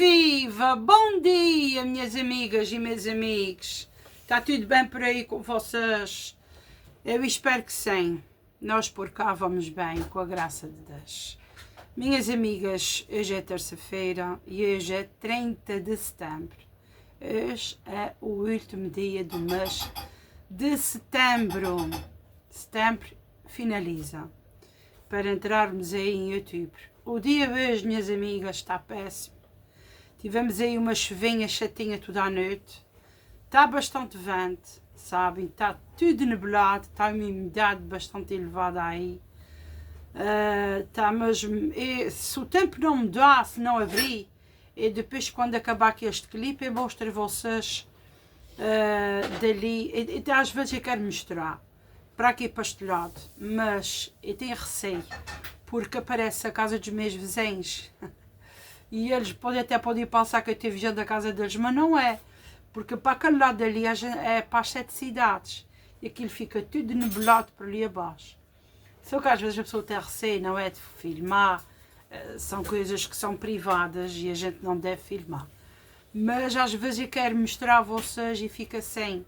Viva! Bom dia, minhas amigas e meus amigos! Está tudo bem por aí com vocês? Eu espero que sim. Nós por cá vamos bem, com a graça de Deus. Minhas amigas, hoje é terça-feira e hoje é 30 de setembro. Hoje é o último dia do mês de setembro. Setembro finaliza, para entrarmos aí em outubro. O dia de hoje, minhas amigas, está péssimo. Tivemos aí uma chuvinha chatinha toda a noite. Está bastante vento, sabem? Está tudo nublado, está uma umidade bastante elevada aí. Está mesmo... se o tempo não mudar, se não abrir, e depois quando acabar aqui este clipe eu mostro a vocês dali. E às vezes eu quero misturar para aqui para este lado, mas eu tenho receio, porque aparece a casa dos meus vizinhos. E eles podem pensar que eu estive viajando a casa deles, mas não é. Porque para aquele lado ali é para as 7 cidades. E aquilo fica tudo nublado por ali abaixo. Só que às vezes a pessoa tem receio, não é, de filmar. São coisas que são privadas e a gente não deve filmar. Mas às vezes eu quero mostrar a vocês e fica sem.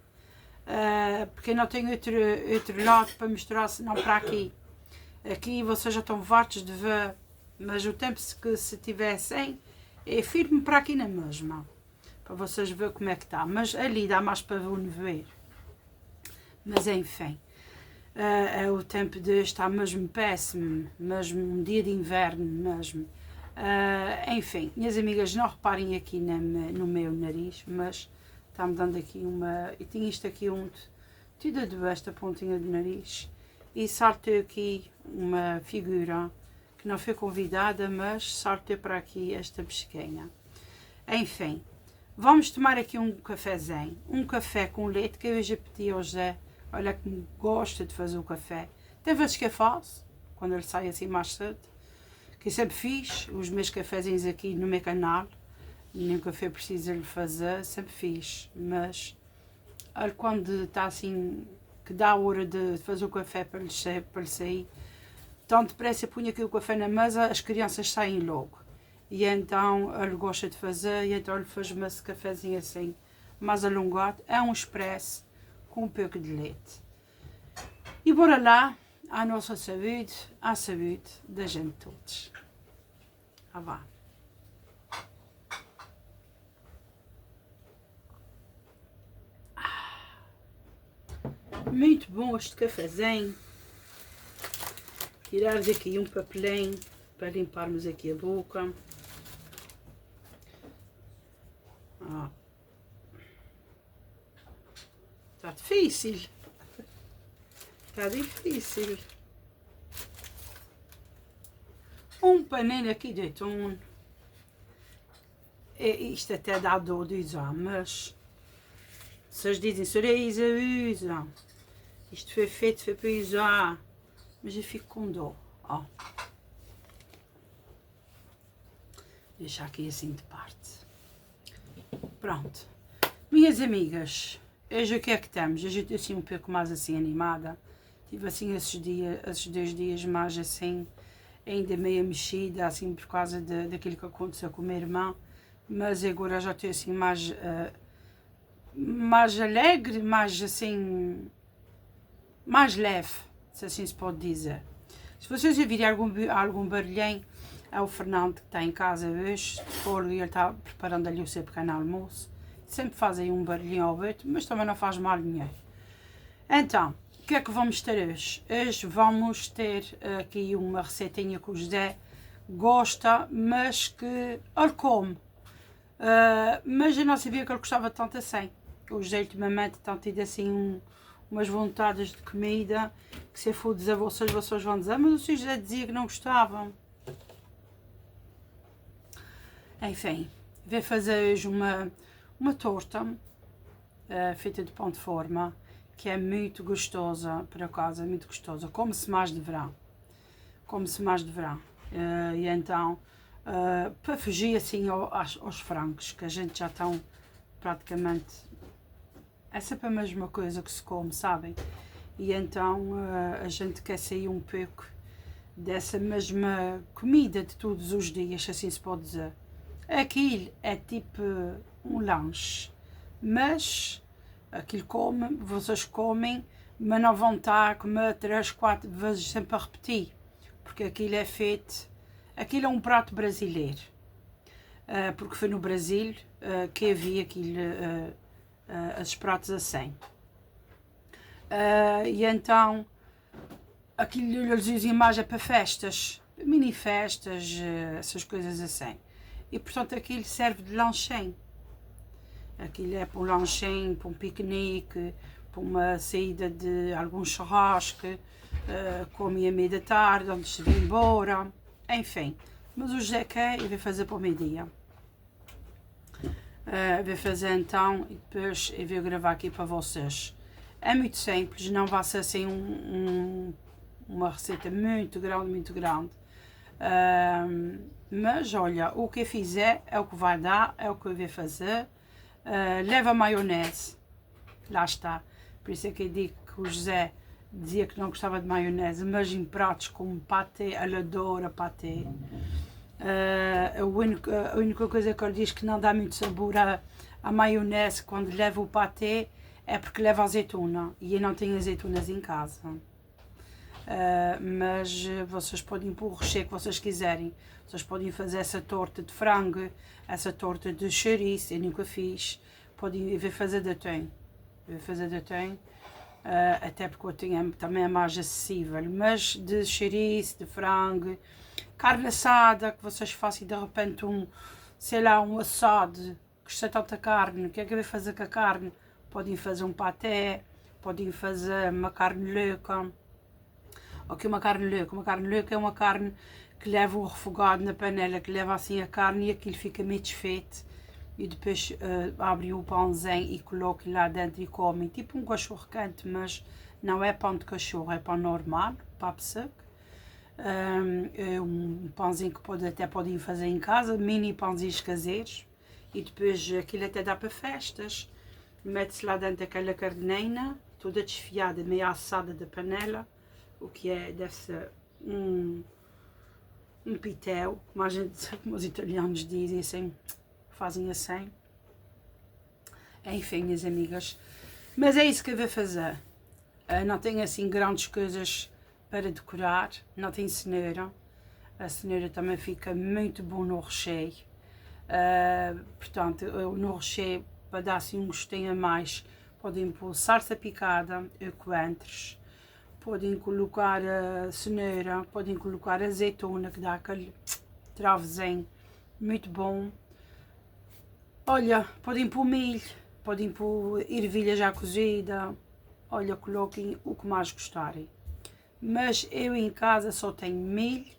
Porque eu não tenho outro lado para mostrar senão para aqui. Aqui vocês já estão fartos de ver. Mas o tempo que se tivessem, eu firme para aqui na mesma, para vocês verem como é que está. Mas ali dá mais para ver. Mas enfim, o tempo de hoje está mesmo péssimo, mesmo um dia de inverno mesmo. Enfim, minhas amigas, não reparem aqui no meu nariz, mas está-me dando aqui uma... E tinha isto aqui tudo de esta pontinha do nariz, e saltou aqui uma figura que não foi convidada, mas saltei para aqui esta pesquinha. Enfim, vamos tomar aqui um cafezinho, um café com leite, que eu hoje pedi ao José. Olha que gosta de fazer o café. Tem vezes que eu faço, quando ele sai assim mais cedo, que eu sempre fiz os meus cafezinhos aqui no meu canal. Nem café precisa lhe fazer, sempre fiz, mas ele quando está assim, que dá a hora de fazer o café para lhe sair, tão depressa punha aqui o café na mesa, as crianças saem logo. E então ele gosta de fazer, e então ele faz-me esse cafezinho assim, mais alongado. É um expresso com um pouco de leite. E bora lá, à nossa saúde, à saúde da gente todos. Vá. Muito bom este cafezinho. Tirar aqui um papelinho para limparmos aqui a boca. Está difícil. Está difícil. Um paninho aqui de atum. Isto até dá dor de usar, mas vocês dizem, Soraya, usa. Isto foi feito, foi para usar. Mas eu fico com dor, ó. Deixar aqui assim de parte. Pronto. Minhas amigas, hoje o que é que estamos? Hoje eu estou assim um pouco mais assim animada. Tive assim esses 2 dias mais assim, ainda meio mexida, assim por causa daquilo que aconteceu com a minha irmã. Mas agora já estou assim mais alegre, mais assim, mais leve, se assim se pode dizer. Se vocês ouvirem algum barulhinho, é o Fernando que está em casa hoje, ele está preparando ali o seu pequeno almoço. Sempre faz aí um barulhinho ao outro, mas também não faz mal nenhum. Então, o que é que vamos ter hoje? Hoje vamos ter aqui uma receitinha que o José gosta, mas que ele come. Mas eu não sabia que ele gostava tanto assim. O José ultimamente tem tido assim umas vontades de comida, que se eu for dizer vocês vão dizer, mas o Sr. José dizia que não gostavam. Enfim, vou fazer hoje uma torta feita de pão de forma, que é muito gostosa, por acaso, é muito gostosa. Come-se mais de verão. Come-se mais de verão. E então, para fugir assim aos frangos, que a gente já estão praticamente... É sempre a mesma coisa que se come, sabem? E então a gente quer sair um pouco dessa mesma comida de todos os dias, assim se pode dizer. Aquilo é tipo um lanche, mas aquilo vocês comem, mas não vão estar a comer 3, 4 vezes sempre a repetir, porque aquilo é feito, aquilo é um prato brasileiro, porque foi no Brasil que havia aquilo, esses pratos assim. E então, aquilo eles usam mais para festas, mini festas, essas coisas assim. E portanto aquilo serve de lanchinho. Aquilo é para um lanchinho, para um piquenique, para uma saída de algum churrasco, come à meia da tarde, antes de ir embora, enfim. Mas o José quer e vai fazer para o meio-dia. Vou fazer então e depois eu vou gravar aqui para vocês. É muito simples, não vai ser assim uma receita muito grande. Mas olha, o que eu fizer é o que vai dar, é o que eu vou fazer. Leva maionese, lá está. Por isso é que eu digo que o José dizia que não gostava de maionese, mas em pratos como patê, ele adora patê. A única coisa que ele diz que não dá muito sabor à maionese quando leva o patê é porque leva azeitona e eu não tenho azeitonas em casa. Mas vocês podem pôr o recheio que vocês quiserem. Vocês podem fazer essa torta de frango, essa torta de chouriço, eu nunca fiz. Podem fazer de atum. Até porque o atum também é mais acessível. Mas de chouriço, de frango, carne assada, que vocês façam de repente sei lá, um assado, que está tanta carne, o que é que eu vou fazer com a carne? Podem fazer um paté, podem fazer uma carne louca. Ok, uma carne louca é uma carne que leva o refogado na panela, que leva assim a carne e aquilo fica meio desfeito. E depois abrem o pãozinho e colocam lá dentro e comem. Tipo um cachorro quente, mas não é pão de cachorro, é pão normal, papo seco. É um pãozinho que até podem fazer em casa, mini pãozinhos caseiros. E depois aquilo até dá para festas. Mete-se lá dentro aquela carneina, toda desfiada, meio assada da panela. O que deve ser um pitel, como os italianos dizem assim, fazem assim. Enfim, minhas amigas. Mas é isso que eu vou fazer. Não tenho assim grandes coisas para decorar. Não tenho cenoura. A cenoura também fica muito bom no recheio. Portanto, no recheio, para dar assim um gostinho a mais, podem pôr salsa picada, coentros. Podem colocar a cenoura, podem colocar a azeitona, que dá aquele travozinho muito bom. Olha, podem pôr milho, podem pôr ervilha já cozida. Olha, coloquem o que mais gostarem. Mas eu em casa só tenho milho,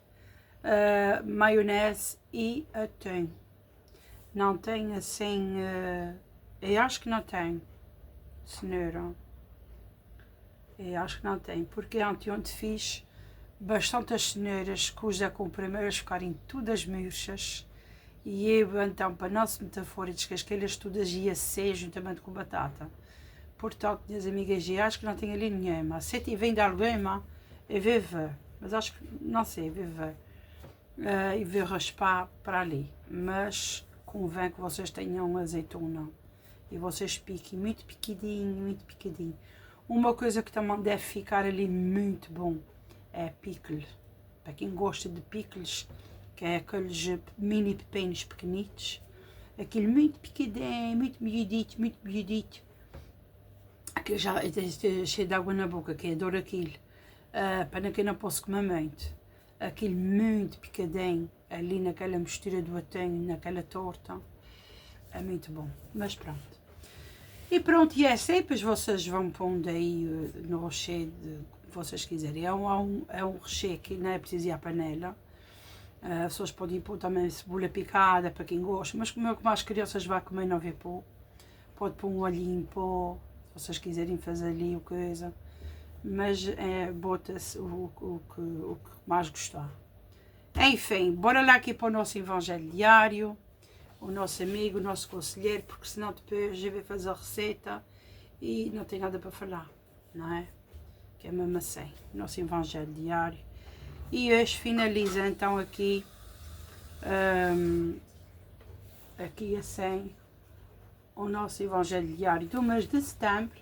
maionese e atum. Não tenho assim, eu acho que não tenho cenoura. Eu acho que não tem, porque ontem fiz bastantes cenouras que os da comprei, elas ficarem todas murchas. E eu então, para não se meter fora, descasquei-las todas e assei juntamente com batata. Portanto, minhas amigas, eu acho que não tem ali nenhuma. Se tiver de alguma, eu vou ver. Mas acho que, não sei, eu vou ver. E vou raspar para ali. Mas convém que vocês tenham azeitona. E vocês piquem muito picadinho, muito picadinho. Uma coisa que também deve ficar ali muito bom é pickle. Para quem gosta de pickles, que é aqueles mini pepinos pequenitos. Aquilo muito picadinho, muito miudito. Aquilo já é cheio de água na boca, que eu adoro aquilo. Para quem não posso comer muito. Aquilo muito picadinho, ali naquela mistura do atum, naquela torta. É muito bom, mas pronto. E pronto, e é assim, depois vocês vão pondo aí no recheio que vocês quiserem. É um recheio que não é preciso ir à panela. As pessoas podem pôr também cebola picada, para quem gosta, mas como as crianças vão comer, não vê pôr. Pode pôr um olhinho em pó, se vocês quiserem fazer ali o coisa. Mas bota-se o que mais gostar. Enfim, bora lá aqui para o nosso Evangelho Diário. O nosso amigo, o nosso conselheiro, porque senão depois eu vou fazer a receita e não tem nada para falar, não é? Que é mesmo assim, o nosso Evangelho Diário. E hoje finaliza então aqui aqui assim o nosso Evangelho Diário do mês de setembro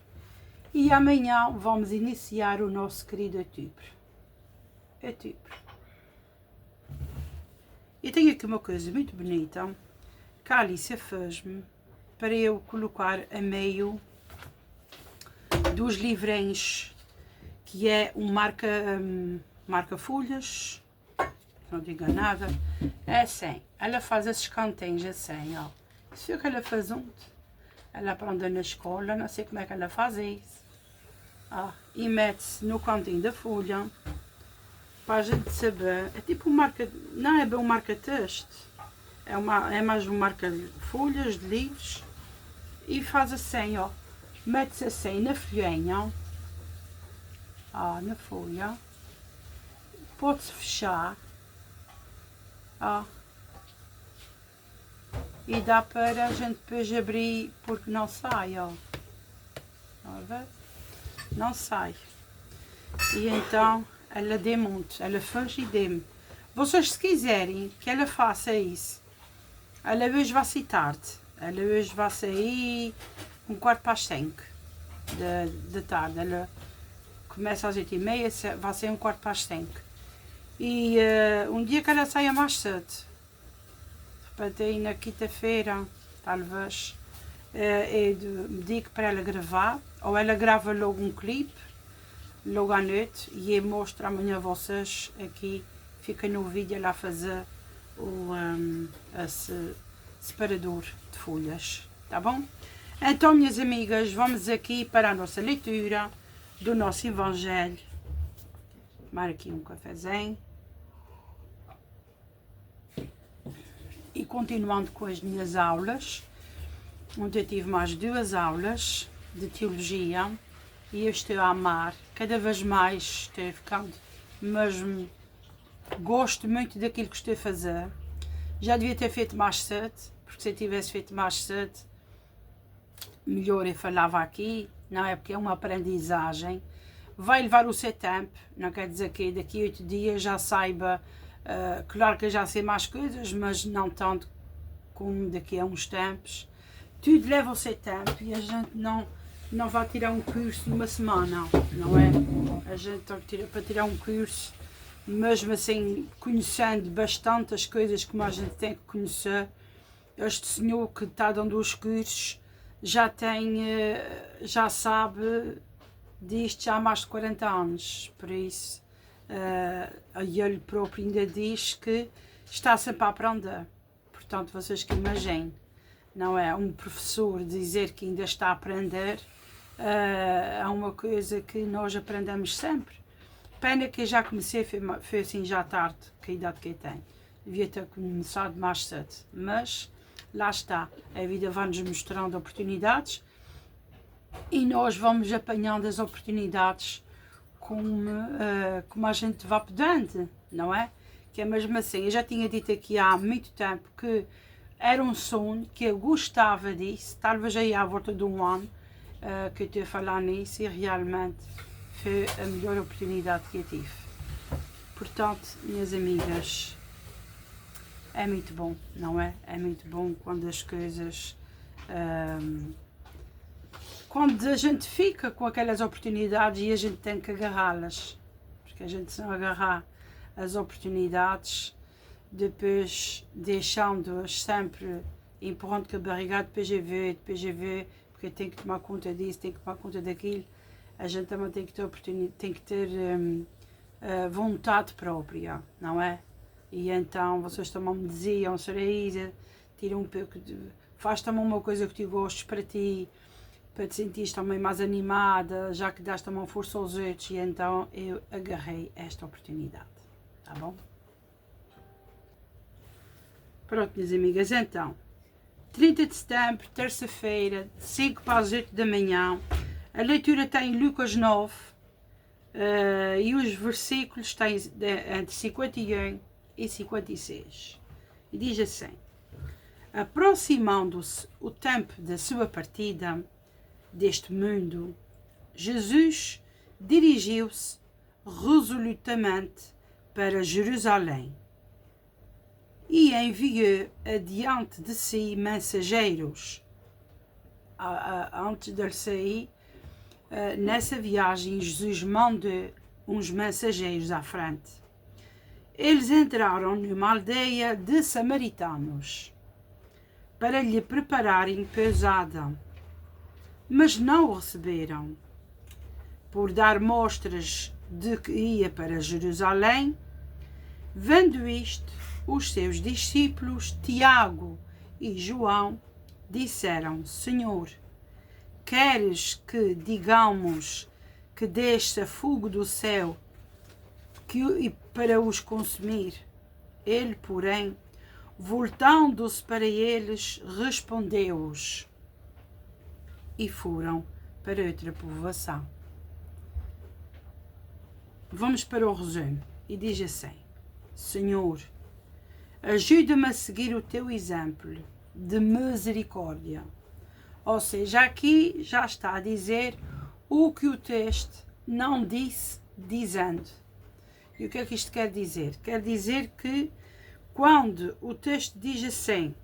e amanhã vamos iniciar o nosso querido outubro. E tenho aqui uma coisa muito bonita que a Alicia fez-me para eu colocar a meio dos livrinhos, que é um marca-folhas, não digo nada, é assim, ela faz esses cantinhos assim, ó, isso é o que ela faz ontem, ela aprende na escola, não sei como é que ela faz isso, e mete-se no cantinho da folha, para a gente saber, é tipo um marca, não é bem um marca-texto, é mais um marca-folhas de livros, e faz assim, ó, mete-se assim na folhinha, na folha, pode-se fechar, e dá para a gente depois abrir, porque não sai, ó, não sai, e então ela desmonta, ela faz e dê-me. Vocês, se quiserem que ela faça isso, ela hoje vai sair tarde, ela hoje vai sair 5:45 da tarde, ela começa às 8:30, vai sair 5:45. E um dia que ela saia mais cedo, de repente aí na quinta-feira, talvez, eu digo para ela gravar, ou ela grava logo um clipe, logo à noite, e eu mostro amanhã a vocês aqui, fica no vídeo lá a fazer esse separador de folhas, tá bom? Então, minhas amigas, vamos aqui para a nossa leitura do nosso Evangelho. Tomar aqui um cafezinho. E continuando com as minhas aulas, onde eu tive mais 2 aulas de teologia, e eu estou a amar, cada vez mais estou ficando mesmo, gosto muito daquilo que estou a fazer. Já devia ter feito mais cedo, porque se eu tivesse feito mais cedo, melhor eu falava aqui, não é? Porque é uma aprendizagem, vai levar o seu tempo, não quer dizer que daqui a 8 dias já saiba, claro que eu já sei mais coisas, mas não tanto como daqui a uns tempos. Tudo leva o seu tempo e a gente não vai tirar um curso numa semana, não é? A gente para tirar um curso, mesmo assim, conhecendo bastante as coisas que a gente tem que conhecer, este senhor que está dando os cursos já sabe disto já há mais de 40 anos, por isso ele próprio ainda diz que está sempre a aprender. Portanto, vocês que imaginem, não é? Um professor dizer que ainda está a aprender, é uma coisa que nós aprendemos sempre. Pena que eu já comecei, foi assim já tarde, que a idade que eu tenho. Devia ter começado mais cedo, mas lá está, a vida vai-nos mostrando oportunidades e nós vamos apanhando as oportunidades como a gente vai podendo, não é? Que é mesmo assim, eu já tinha dito aqui há muito tempo que era um sonho, que eu gostava disso, talvez aí à volta de um ano que eu estou a falar nisso, e realmente foi a melhor oportunidade que eu tive. Portanto, minhas amigas, é muito bom, não é? É muito bom quando as coisas... quando a gente fica com aquelas oportunidades e a gente tem que agarrá-las. Porque a gente, se não agarrar as oportunidades, depois deixando-as sempre, empurrando com a barriga, depois eu ver, porque tem que tomar conta disso, tem que tomar conta daquilo. A gente também tem que ter vontade própria, não é? E então vocês também me diziam, Saraísa, tira um pouco faz também uma coisa que tu gostes para ti, para te sentir também mais animada, já que dás também força aos outros, e então eu agarrei esta oportunidade, tá bom? Pronto, minhas amigas, então, 30 de setembro, terça-feira, 5 para as 8 da manhã, a leitura está em Lucas 9, e os versículos têm entre 51 e 56, e diz assim: aproximando-se o tempo da sua partida deste mundo, Jesus dirigiu-se resolutamente para Jerusalém e enviou adiante de si mensageiros. Antes dele sair, nessa viagem, Jesus mandou uns mensageiros à frente. Eles entraram numa aldeia de samaritanos para lhe prepararem pousada, mas não o receberam. Por dar mostras de que ia para Jerusalém, vendo isto, os seus discípulos, Tiago e João, disseram: Senhor, queres que digamos que desça fogo do céu para os consumir? Ele, porém, voltando-se para eles, respondeu-os, e foram para outra povoação. Vamos para o resumo, e diz assim: Senhor, ajuda-me a seguir o teu exemplo de misericórdia. Ou seja, aqui já está a dizer o que o texto não disse, dizendo. E o que é que isto quer dizer? Quer dizer que quando o texto diz assim,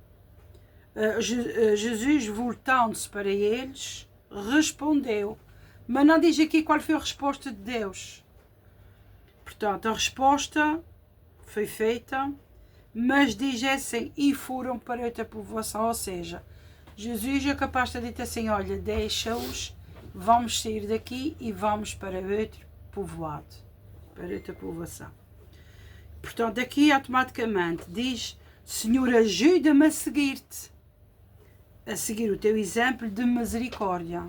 Jesus voltando-se para eles, respondeu, mas não diz aqui qual foi a resposta de Deus. Portanto, a resposta foi feita, mas diz assim, e foram para outra povoação, ou seja, Jesus é capaz de dizer assim, olha, deixa-os, vamos sair daqui e vamos para outro povoado, para outra povoação. Portanto, aqui automaticamente diz, Senhor, ajuda-me a seguir-te, a seguir o teu exemplo de misericórdia.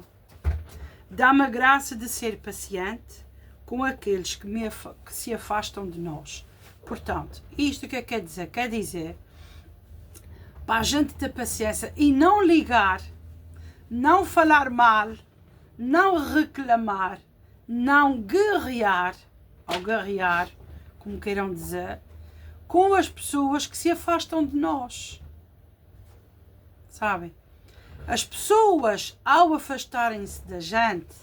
Dá-me a graça de ser paciente com aqueles que se afastam de nós. Portanto, isto o que quer dizer? Quer dizer, para a gente ter paciência e não ligar, não falar mal, não reclamar, não guerrear, ou guerrear, como queiram dizer, com as pessoas que se afastam de nós. Sabem? As pessoas, ao afastarem-se da gente,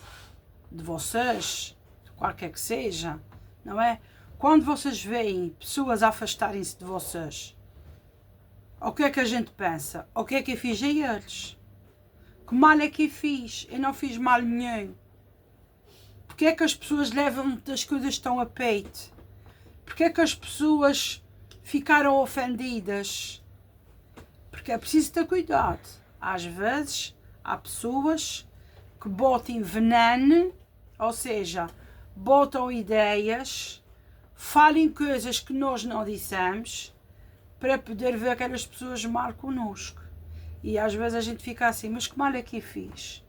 de vocês, de qualquer que seja, não é? Quando vocês veem pessoas afastarem-se de vocês, o que é que a gente pensa? O que é que eu fiz a eles? Que mal é que eu fiz? Eu não fiz mal nenhum. Porque é que as pessoas levam as coisas tão a peito? Porque é que as pessoas ficaram ofendidas? Porque é preciso ter cuidado. Às vezes há pessoas que botam veneno, ou seja, botam ideias, falem coisas que nós não dissemos, para poder ver aquelas pessoas mal connosco. E às vezes a gente fica assim, mas que mal é que eu fiz?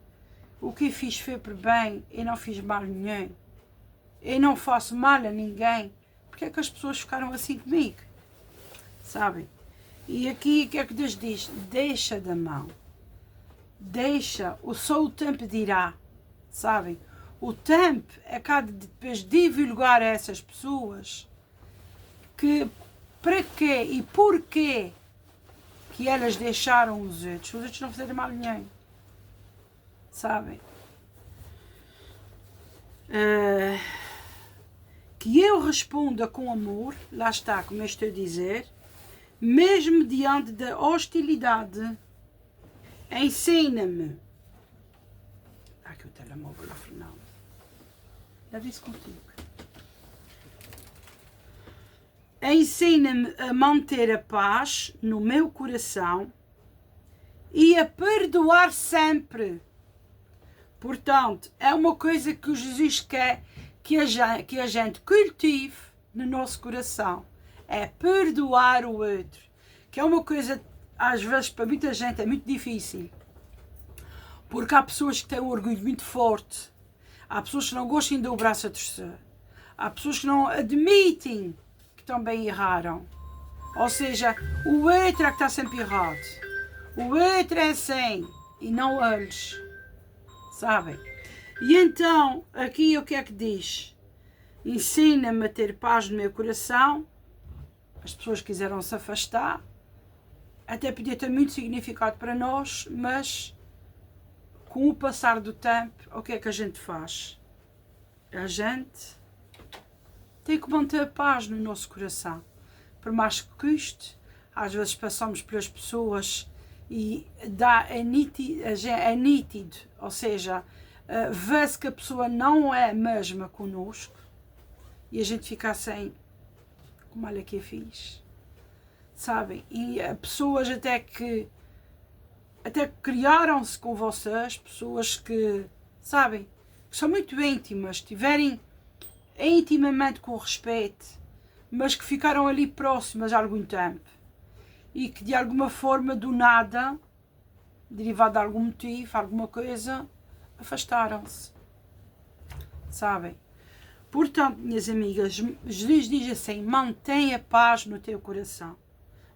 O que eu fiz foi por bem, eu não fiz mal nenhum. Eu não faço mal a ninguém. Porque é que as pessoas ficaram assim comigo? Sabem? E aqui o que é que Deus diz? Deixa da mão. Deixa, só o tempo dirá. Sabem? O tempo é cá de depois divulgar a essas pessoas que para quê e porquê que elas deixaram os outros não fizeram mal nenhum. Sabem? Que eu responda com amor, lá está, como eu estou a dizer, mesmo diante da hostilidade, ensina-me. Está aqui o telemóvel, Fernando. Leve isso contigo. Ensina-me a manter a paz no meu coração e a perdoar sempre. Portanto, é uma coisa que o Jesus quer que a gente cultive no nosso coração. É perdoar o outro. Que é uma coisa, às vezes, para muita gente é muito difícil. Porque há pessoas que têm um orgulho muito forte. Há pessoas que não gostam de dar o braço a torcer. Há pessoas que não admitem que também erraram. Ou seja, o outro é que está sempre errado. O outro é assim e não eles. Sabem? E então, aqui o que é que diz? Ensina-me a ter paz no meu coração. As pessoas quiseram se afastar. Até podia ter muito significado para nós, mas com o passar do tempo, o que é que a gente faz? A gente tem que manter a paz no nosso coração. Por mais que custe, às vezes passamos pelas pessoas e é nítido, ou seja, vê-se que a pessoa não é a mesma connosco e a gente fica assim, como olha que eu fiz, sabem? E pessoas até que criaram-se com vocês, pessoas que, sabem, que são muito íntimas, estiverem intimamente com respeito, mas que ficaram ali próximas há algum tempo e que de alguma forma, do nada, derivado de algum motivo, alguma coisa, afastaram-se, sabem? Portanto, minhas amigas, Jesus diz assim, mantém a paz no teu coração,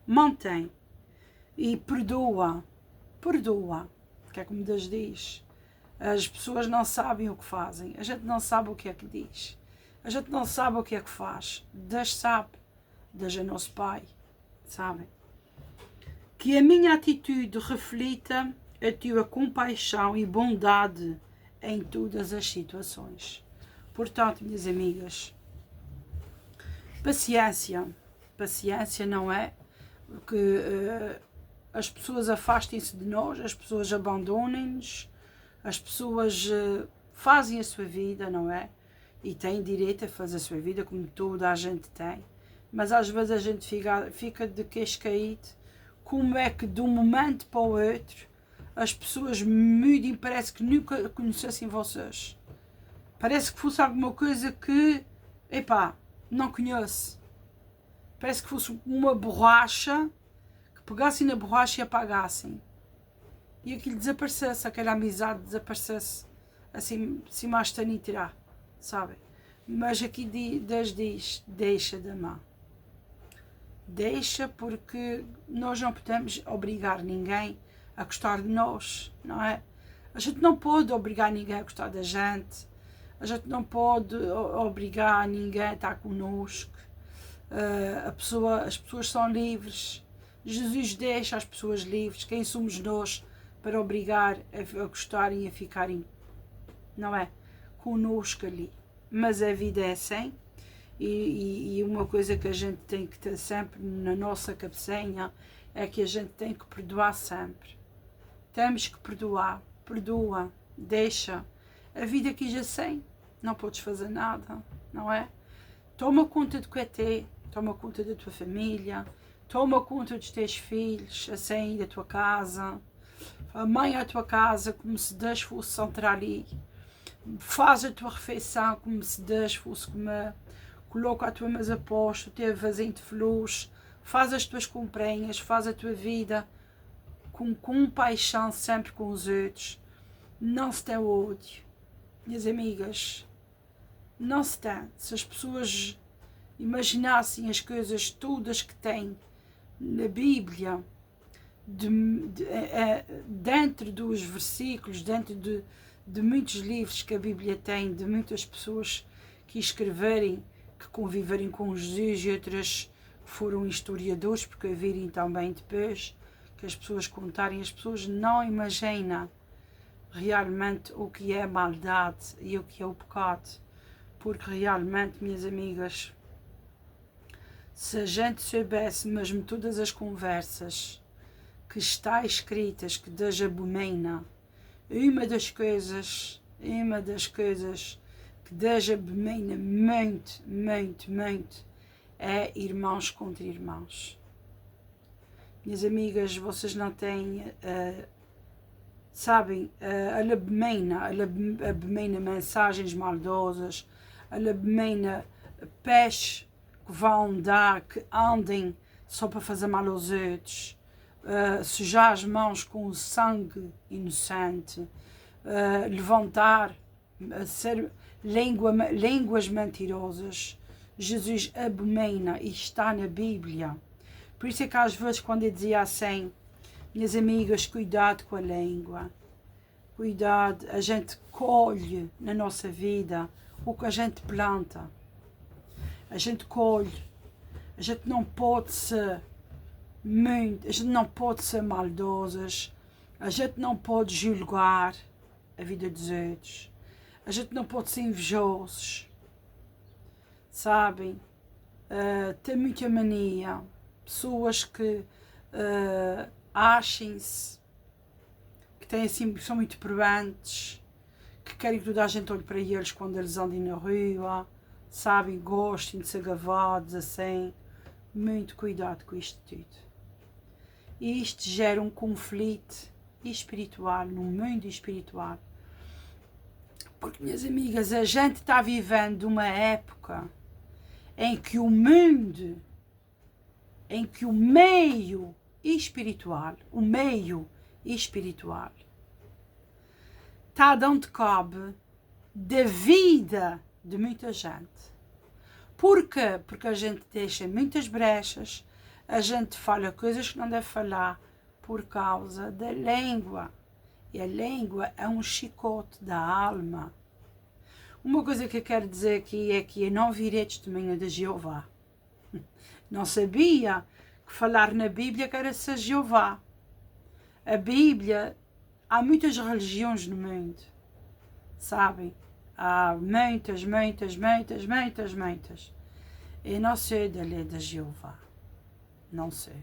mantém, e perdoa, que é como Deus diz. As pessoas não sabem o que fazem, a gente não sabe o que é que diz, a gente não sabe o que é que faz, Deus sabe, Deus é nosso Pai, sabem? Que a minha atitude reflita a tua compaixão e bondade em todas as situações. Portanto, minhas amigas, paciência não é que as pessoas afastem-se de nós, as pessoas abandonem-nos, as pessoas fazem a sua vida, não é? E têm direito a fazer a sua vida como toda a gente tem, mas às vezes a gente fica de queixo caído. Como é que de um momento para o outro as pessoas mudem, parece que nunca conhecessem vocês. Parece que fosse alguma coisa que, epá, não conheço. Parece que fosse uma borracha, que pegassem na borracha e apagassem. E aquilo desaparecesse, aquela amizade desaparecesse, assim mais tirar, sabem? Mas aqui Deus diz, deixa de amar. Deixa, porque nós não podemos obrigar ninguém a gostar de nós, não é? A gente não pode obrigar ninguém a gostar da gente, a gente não pode obrigar ninguém a estar connosco. As pessoas são livres, Jesus deixa as pessoas livres, quem somos nós para obrigar a gostarem e a ficarem, não é? Connosco ali. Mas a vida é assim. E uma coisa que a gente tem que ter sempre na nossa cabecinha é que a gente tem que perdoar sempre. Temos que perdoa, deixa. A vida quis assim, não podes fazer nada, não é? Toma conta do que é teu, toma conta da tua família, toma conta dos teus filhos, assim, da tua casa. A mãe à tua casa como se Deus fosse entrar ali. Faz a tua refeição como se Deus fosse comer. Coloca a tua mesa posta, o teu vasinho de flores, faz as tuas comprinhas, faz a tua vida com compaixão sempre com os outros. Não se tem ódio, minhas amigas, não se tem. Se as pessoas imaginassem as coisas todas que têm na Bíblia, dentro dos versículos, dentro de muitos livros que a Bíblia tem, de muitas pessoas que escreverem, que conviverem com Jesus, e outras foram historiadores, porque a virem também depois, que as pessoas contarem, as pessoas não imaginam realmente o que é a maldade e o que é o pecado, porque realmente, minhas amigas, se a gente soubesse mesmo todas as conversas que está escritas, que Deus abomina, uma das coisas que Deus abomina muito, é irmãos contra irmãos. Minhas amigas, vocês não têm, sabem, ele abomina mensagens maldosas, ele abomina pés que vão dar, que andem só para fazer mal aos outros, sujar as mãos com o sangue inocente, levantar, ser línguas mentirosas. Jesus abomina e está na Bíblia. Por isso é que às vezes quando eu dizia assim, minhas amigas, cuidado com a língua, cuidado, a gente colhe na nossa vida o que a gente planta, a gente colhe, a gente não pode ser a gente não pode ser maldosas, a gente não pode julgar a vida dos outros, a gente não pode ser invejosos, sabem? Ter muita mania, pessoas que achem-se, que têm assim, são muito probantes, que querem que toda a gente olhe para eles quando eles andem na rua, sabem, gostem de ser gavados assim. Muito cuidado com isto tudo. E isto gera um conflito espiritual, no mundo espiritual. Porque, minhas amigas, a gente está vivendo uma época em que o mundo, em que o meio espiritual está dando cabo da vida de muita gente. Por quê? Porque a gente deixa muitas brechas, a gente fala coisas que não deve falar por causa da língua. E a língua é um chicote da alma. Uma coisa que eu quero dizer aqui é que eu não virei testemunha de Jeová. Não sabia que falar na Bíblia que era ser Jeová. A Bíblia, há muitas religiões no mundo, sabem? Há muitas. Eu não sei da lei de Jeová. Não sei.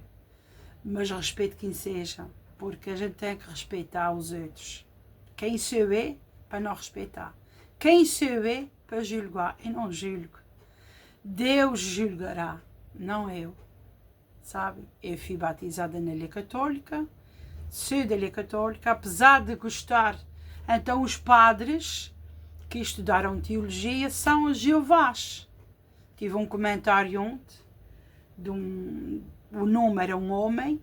Mas respeito quem seja, porque a gente tem que respeitar os outros. Quem sou eu para não respeitar? Quem sou eu para julgar? Eu não julgo. Deus julgará, não eu. Sabe? Eu fui batizada na lei católica, sou da lei católica, apesar de gostar. Então os padres que estudaram teologia são os Jeovás. Tive um comentário ontem, o nome era um homem.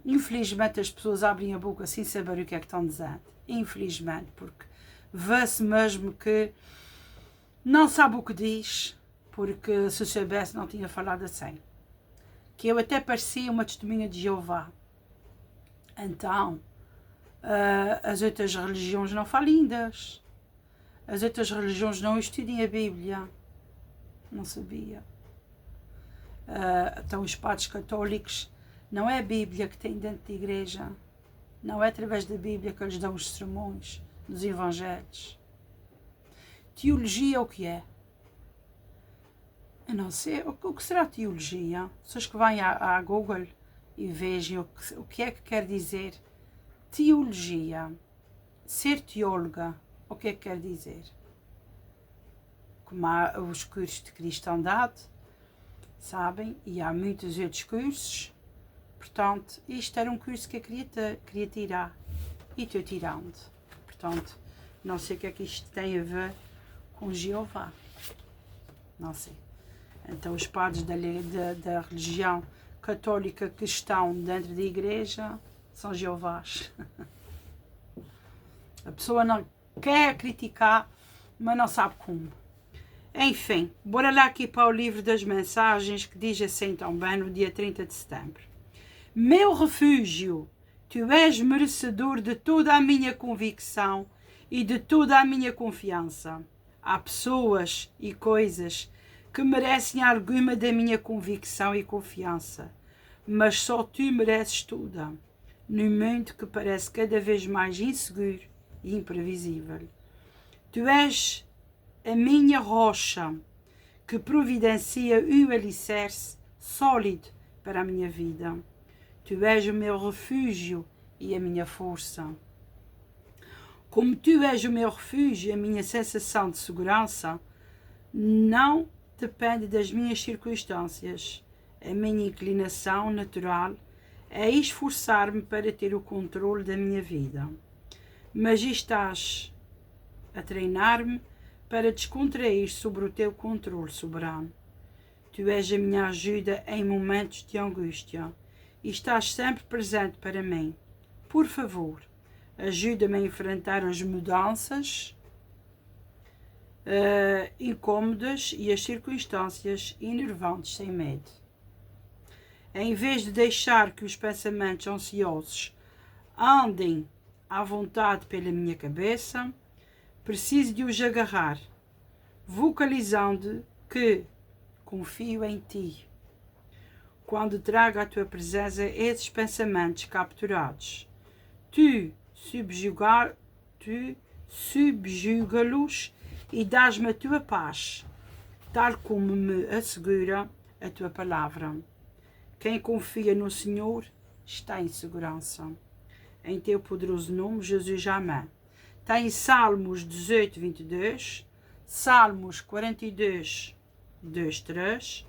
Infelizmente as pessoas abrem a boca sem saber o que é que estão dizendo. Infelizmente, porque vê-se mesmo que não sabe o que diz, porque se soubesse não tinha falado assim. Que eu até parecia uma testemunha de Jeová. Então, as outras religiões não falam lindas. As outras religiões não estudem a Bíblia. Não sabia. Então os padres católicos, não é a Bíblia que tem dentro da igreja. Não é através da Bíblia que eles dão os sermões dos evangelhos. Teologia o que é? Eu não sei. O que será teologia? Pessoas que vão à Google e vejam o que é que quer dizer teologia. Ser teóloga, o que é que quer dizer? Como há os cursos de cristandade, sabem? E há muitos outros cursos. Portanto, isto era um curso que eu queria tirar. E estou tirando. Portanto, não sei o que é que isto tem a ver com Jeová. Não sei. Então, os padres da religião católica que estão dentro da igreja são Jeovás. A pessoa não quer criticar, mas não sabe como. Enfim, bora lá aqui para o livro das mensagens, que diz assim também no dia 30 de setembro. Meu refúgio, tu és merecedor de toda a minha convicção e de toda a minha confiança. Há pessoas e coisas que merecem alguma da minha convicção e confiança, mas só tu mereces toda, num mundo que parece cada vez mais inseguro e imprevisível. Tu és a minha rocha, que providencia um alicerce sólido para a minha vida. Tu és o meu refúgio e a minha força. Como tu és o meu refúgio, a minha sensação de segurança não depende das minhas circunstâncias. A minha inclinação natural é esforçar-me para ter o controle da minha vida. Mas estás a treinar-me para descontrair sobre o teu controle soberano. Tu és a minha ajuda em momentos de angústia e estás sempre presente para mim. Por favor, ajuda-me a enfrentar as mudanças incômodas e as circunstâncias enervantes sem medo. Em vez de deixar que os pensamentos ansiosos andem à vontade pela minha cabeça, preciso de os agarrar, vocalizando que confio em ti. Quando trago à tua presença esses pensamentos capturados, tu subjuga-los e dás-me a tua paz, tal como me assegura a tua palavra. Quem confia no Senhor está em segurança. Em teu poderoso nome, Jesus, amém. Está em Salmos 18, 22, Salmos 42, 2, 3,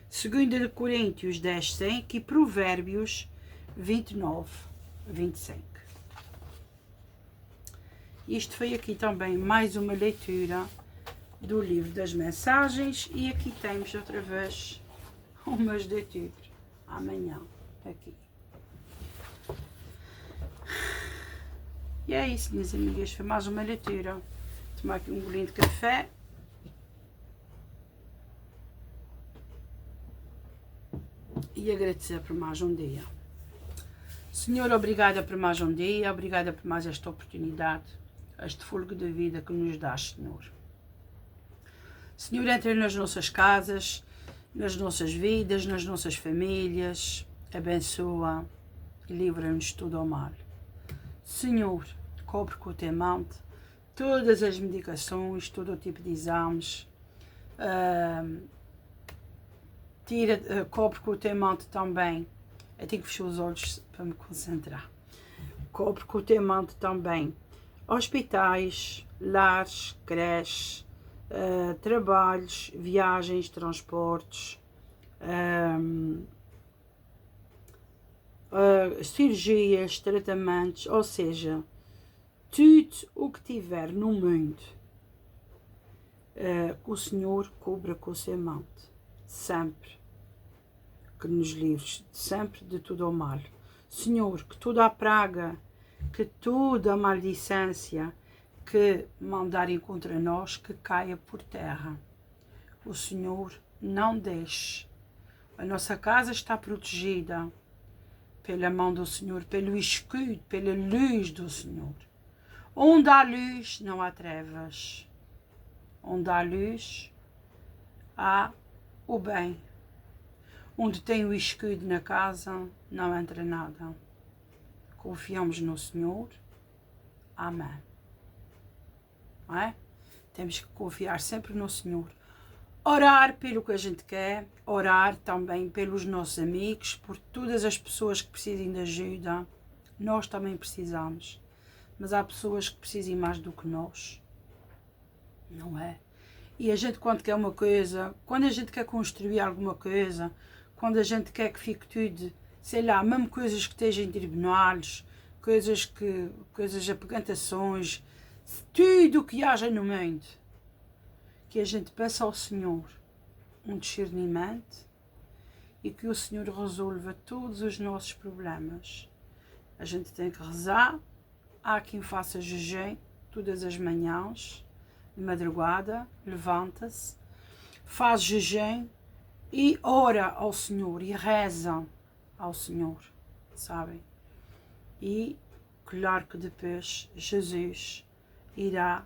2 Coríntios 10, 5 e Provérbios 29, 25. Isto foi aqui também mais uma leitura do livro das mensagens e aqui temos outra vez umas leituras amanhã aqui. E é isso, minhas amigas, foi mais uma leitura. Tomar aqui um golinho de café. E agradecer por mais um dia. Senhor, obrigada por mais um dia, obrigada por mais esta oportunidade, este fôlego de vida que nos dás, Senhor. Senhor, entra nas nossas casas, nas nossas vidas, nas nossas famílias, abençoa e livra-nos de tudo ao mal. Senhor, cobre com o teu manto todas as medicações, todo o tipo de exames, cobre com o teu manto também. Eu tenho que fechar os olhos para me concentrar. Cobre com o teu manto também hospitais, lares, creches, trabalhos, viagens, transportes, cirurgias, tratamentos, ou seja, tudo o que tiver no mundo, que o Senhor cubra com o seu manto, sempre, que nos livres sempre de tudo o mal. Senhor, que toda a praga, que toda a maldicência que mandarem contra nós, que caia por terra. O Senhor não deixe. A nossa casa está protegida pela mão do Senhor, pelo escudo, pela luz do Senhor. Onde há luz, não há trevas. Onde há luz, há o bem. Onde tem o escudo na casa, não entra nada. Confiamos no Senhor. Amém. Não é? Temos que confiar sempre no Senhor. Orar pelo que a gente quer, orar também pelos nossos amigos, por todas as pessoas que precisem de ajuda. Nós também precisamos, mas há pessoas que precisam mais do que nós, não é? E a gente, quando quer uma coisa, quando a gente quer construir alguma coisa, quando a gente quer que fique tudo, sei lá, mesmo coisas que estejam em tribunais, coisas, apegantações, tudo o que haja no mundo, que a gente peça ao Senhor um discernimento e que o Senhor resolva todos os nossos problemas. A gente tem que rezar. Há quem faça jejum todas as manhãs, de madrugada, levanta-se, faz jejum e ora ao Senhor e reza ao Senhor, sabem? E claro que depois Jesus irá,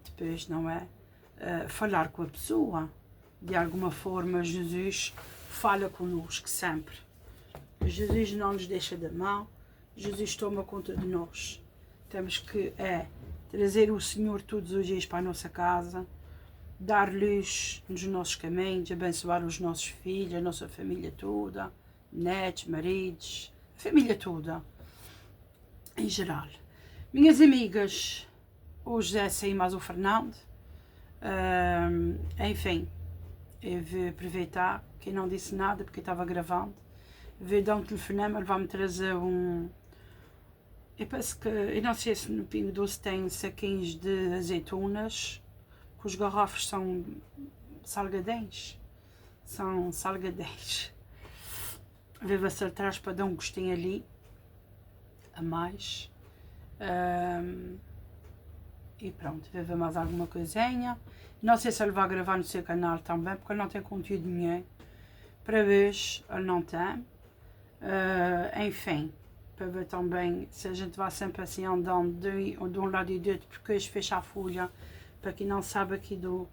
depois, não é? Falar com a pessoa. De alguma forma Jesus fala connosco sempre. Jesus não nos deixa da mão, Jesus toma conta de nós. Temos que trazer o Senhor todos os dias para a nossa casa, dar luz nos nossos caminhos, abençoar os nossos filhos, a nossa família toda, netos, maridos, a família toda, em geral. Minhas amigas, hoje é sair mais o Fernando. Enfim, eu vou aproveitar que eu não disse nada porque eu estava gravando. Vou dar um telefonema, ele vai-me trazer um... Eu penso que, eu não sei se no Pingo Doce tem saquinhos de azeitonas, que os garrafos são salgadinhos. São salgadinhos. Vou ver se ele traz para dar um gostinho ali, a mais. E pronto, vou ver mais alguma coisinha. Não sei se ele vai gravar no seu canal também, porque ele não tem conteúdo nenhum. Para ver, ele não tem. Enfim, para ver também se a gente vai sempre assim andando de um lado e do outro, porque hoje fecha a folha. Para quem não sabe aqui do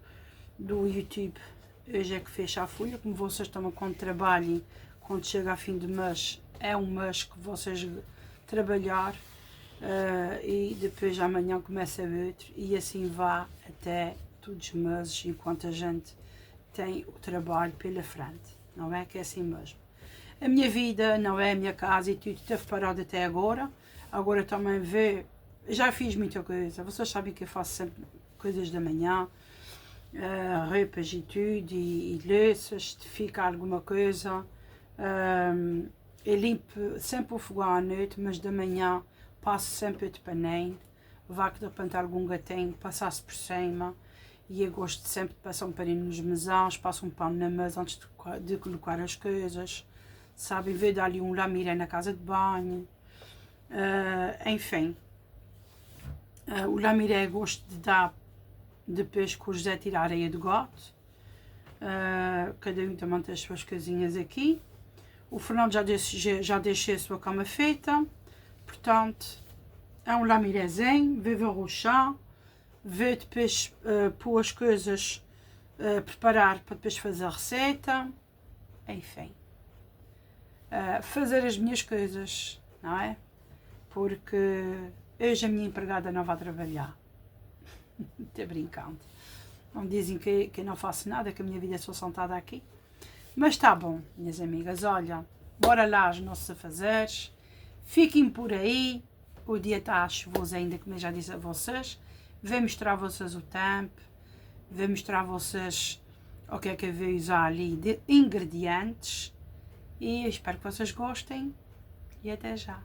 YouTube, hoje é que fecha a folha. Como vocês também quando trabalhem, quando chega a fim de mês, é um mês que vocês trabalhar. E depois amanhã começa outro e assim vá até todos os meses, enquanto a gente tem o trabalho pela frente, não é? Que é assim mesmo. A minha vida, não é? A minha casa e tudo esteve parado até agora. Agora também vê, já fiz muita coisa. Vocês sabem que eu faço sempre coisas da manhã, roupas e tudo, e louças, fica alguma coisa. Eu limpo sempre o fogão à noite, mas da manhã passo sempre de paninho. Vá que de repente algum gatinho passasse por cima. E eu gosto sempre de passar um paninho nos mesões, passo um pano na mesa antes de colocar as coisas. Sabem, ver dar ali um lamiré na casa de banho. Enfim, o lamiré gosto de dar depois que o José tira a areia do gato. Cada um também tem as suas coisinhas aqui. O Fernando já deixou a sua cama feita. Portanto, é um lamirézinho, vive arrochar. Vê depois pôr as coisas, preparar para depois fazer a receita. Enfim, fazer as minhas coisas, não é? Porque hoje a minha empregada não vai trabalhar. Estou brincando. Não dizem que eu não faço nada, que a minha vida é só sentada aqui. Mas está bom, minhas amigas, olha, bora lá aos nossos afazeres. Fiquem por aí. O dia está chuvoso ainda, como eu já disse a vocês. Vou mostrar a vocês o tempo. Vou mostrar a vocês o que é que eu vou usar ali de ingredientes. E espero que vocês gostem. E até já.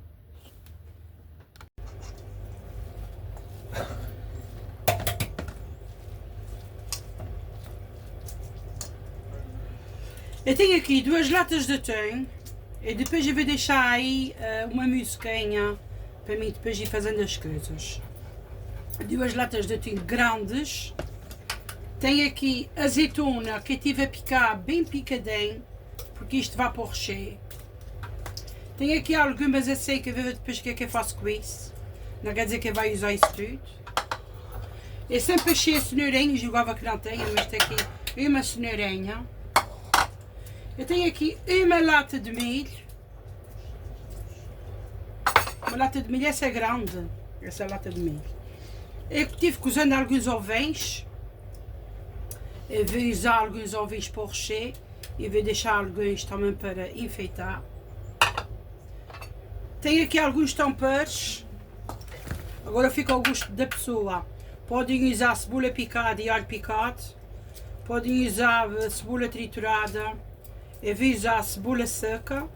Eu tenho aqui 2 latas de atum e depois eu vou deixar aí uma musiquinha para mim depois ir fazendo as coisas. 2 latas de atum grandes. Tenho aqui azeitona que eu tive a picar bem picadinho, porque isto vai para o recheio. Tenho aqui algumas a seca, vou ver depois o que é que eu faço com isso. Não quer dizer que eu vai usar isso tudo. Eu sempre achei a cenourinha, jogava que não tenho, mas tem aqui uma cenourinha. Eu tenho aqui uma lata de milho. Uma lata de milho, essa é grande. Essa lata de milho. Eu tive cozendo alguns ovinhos. Eu vou usar alguns ovinhos para o recheio. E vou deixar alguns também para enfeitar. Tenho aqui alguns temperos. Agora fica ao gosto da pessoa. Podem usar cebola picada e alho picado. Podem usar cebola triturada. Eu vou usar cebola seca,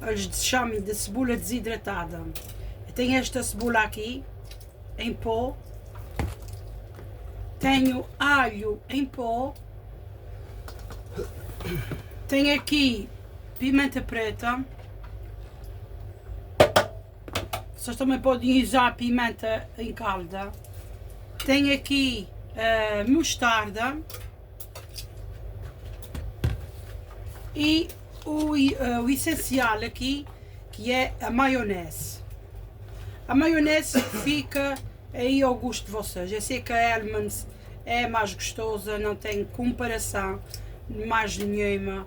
eles chamam de cebola desidratada. Eu tenho esta cebola aqui, em pó. Tenho alho em pó. Tenho aqui pimenta preta. Vocês também podem usar pimenta em calda. Tenho aqui mostarda. E o essencial aqui, que é a maionese. A maionese fica aí ao gosto de vocês. Eu sei que a Hellmann's é mais gostosa, não tem comparação mais nenhuma,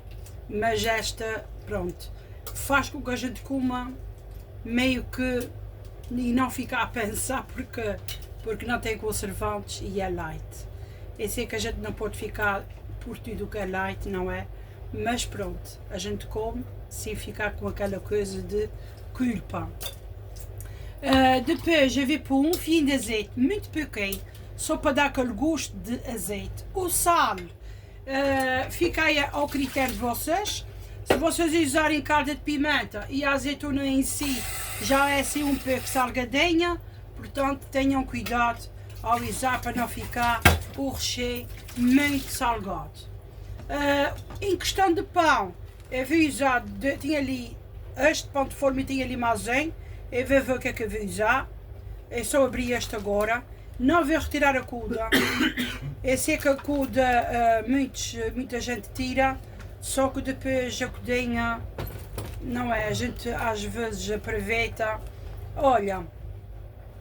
mas esta, pronto, faz com que a gente coma meio que e não fica a pensar porque não tem conservantes e é light. Eu sei que a gente não pode ficar por tudo que é light, não é? Mas pronto, a gente come sem ficar com aquela coisa de culpa. Depois eu vou pôr um fio de azeite muito pequeno, só para dar aquele gosto de azeite. O sal fica aí ao critério de vocês. Se vocês usarem calda de pimenta e a azeitona em si já é assim um pouco salgadinha, portanto tenham cuidado ao usar para não ficar o recheio muito salgado. Em questão de pão, eu vou usar, tinha ali este pão de forma e tinha ali maisena. Eu vou ver o que é que eu vou usar. Eu só abri este agora. Não vou retirar a cuda. Eu sei que a cuda muita gente tira, só que depois a cudinha, não é? A gente às vezes aproveita. Olha,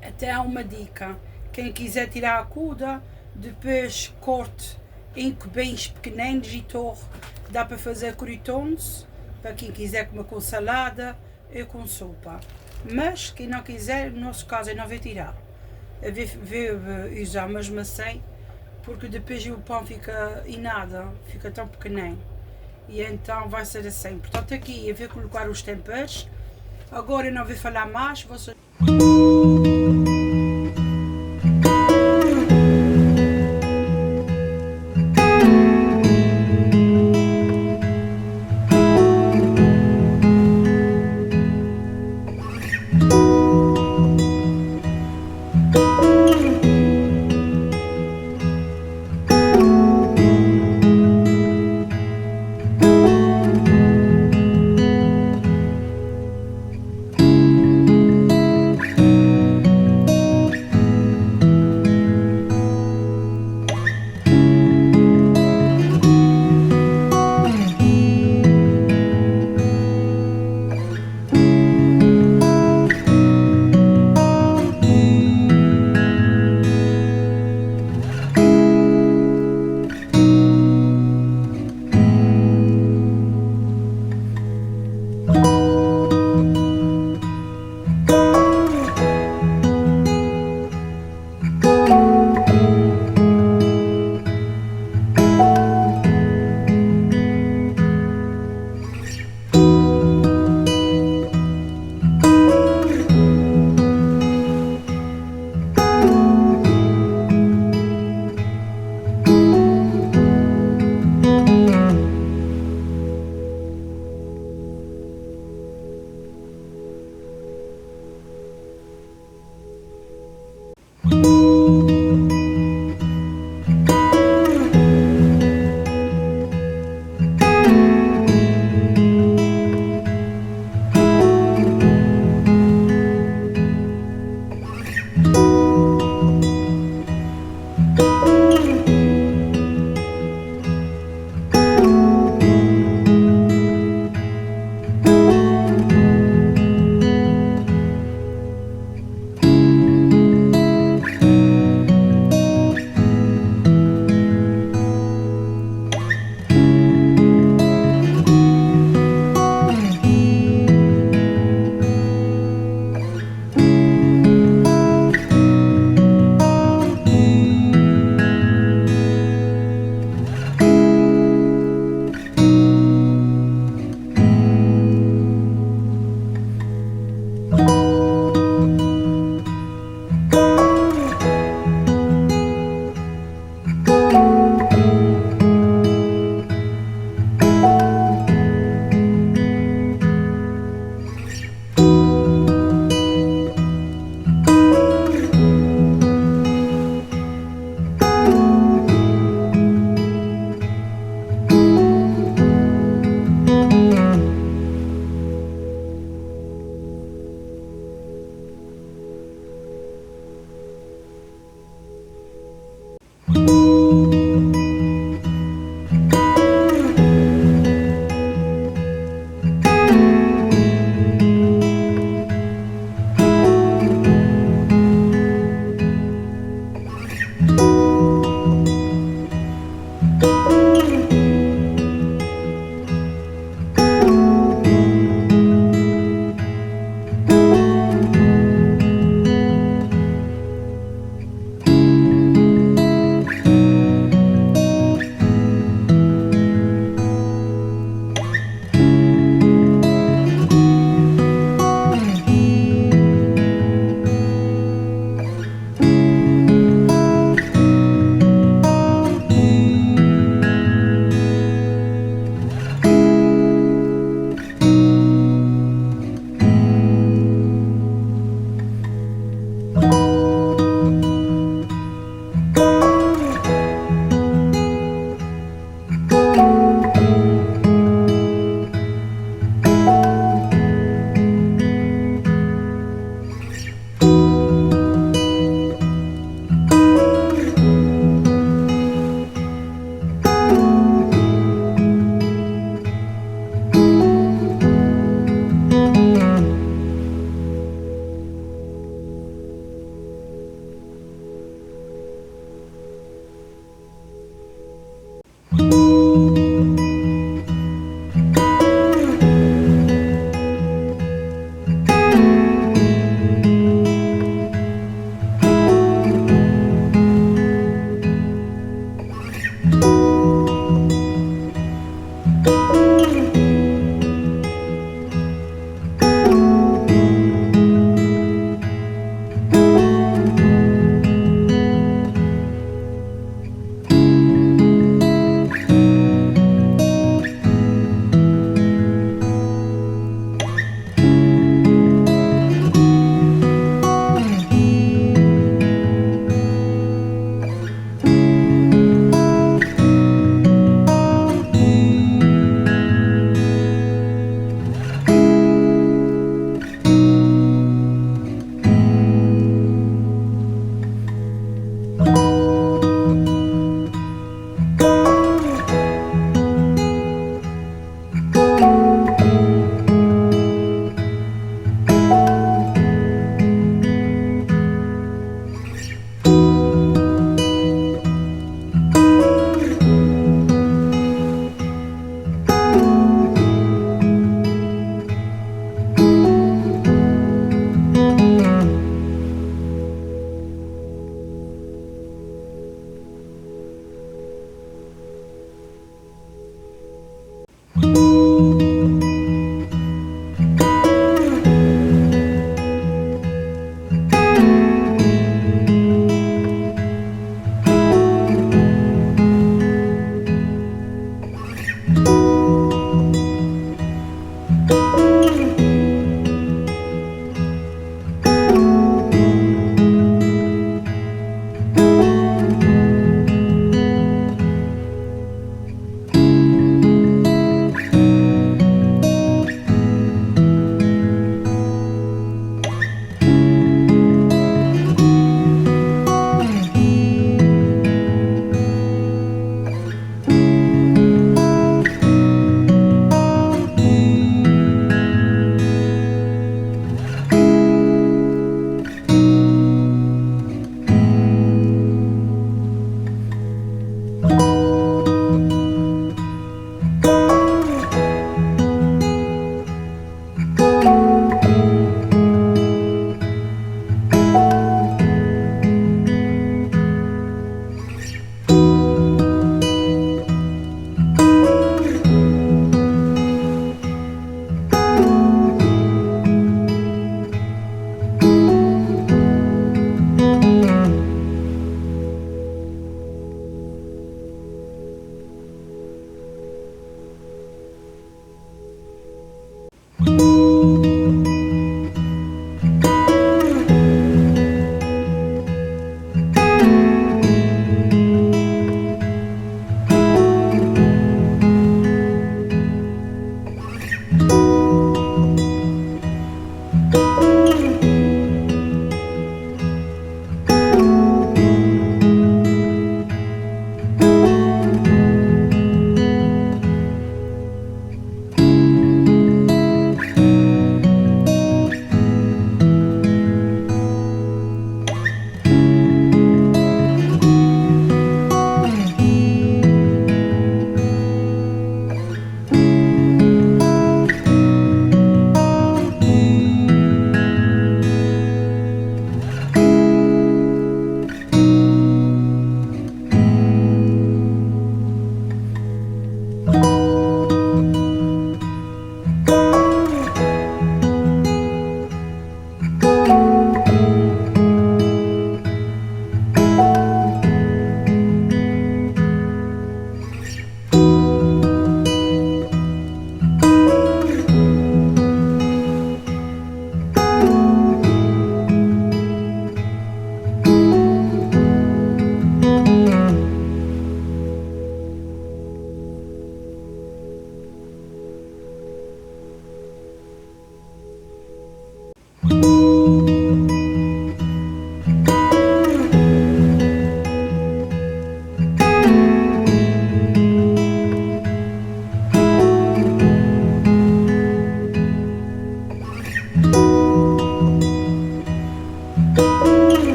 até há uma dica. Quem quiser tirar a cuda, depois corte em cubinhos pequeninos e torre. Dá para fazer croutons, para quem quiser comer com salada ou com sopa. Mas quem não quiser, no nosso caso eu não vou tirar. Eu vou usar mesmo assim, porque depois o pão fica e nada, fica tão pequenino. E então vai ser assim. Portanto, aqui eu vou colocar os temperos. Agora eu não vou falar mais. Vocês...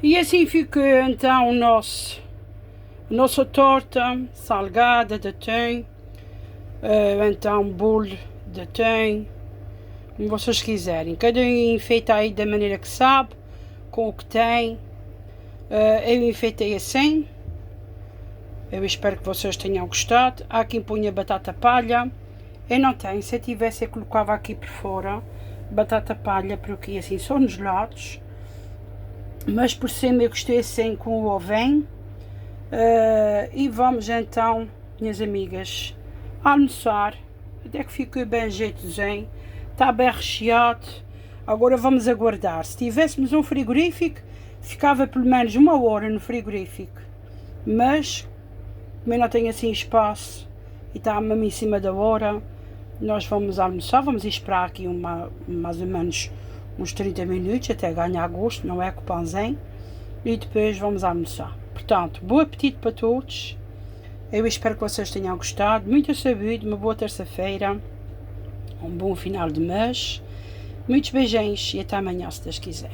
E assim ficou então a nossa torta salgada de atum, então bolo de atum, como vocês quiserem. Cada um enfeita aí da maneira que sabe, com o que tem. Eu enfeitei assim. Eu espero que vocês tenham gostado. Há quem ponha batata palha. Eu não tenho, se eu tivesse eu colocava aqui por fora batata palha, porque assim são nos lados. Mas por cima eu gostei assim com o ovinho. E vamos então, minhas amigas, almoçar. Até que ficou bem jeitozinho, está bem recheado. Agora vamos aguardar. Se tivéssemos um frigorífico, ficava pelo menos 1 hora no frigorífico. Mas, como eu não tenho assim espaço e está mesmo em cima da hora, nós vamos almoçar. Vamos esperar aqui mais ou menos uns 30 minutos até ganhar gosto, não é, com o pãozinho, e depois vamos almoçar. Portanto, bom apetite para todos. Eu espero que vocês tenham gostado. Muita saúde, uma boa terça-feira, um bom final de mês. Muitos beijinhos e até amanhã, se Deus quiser.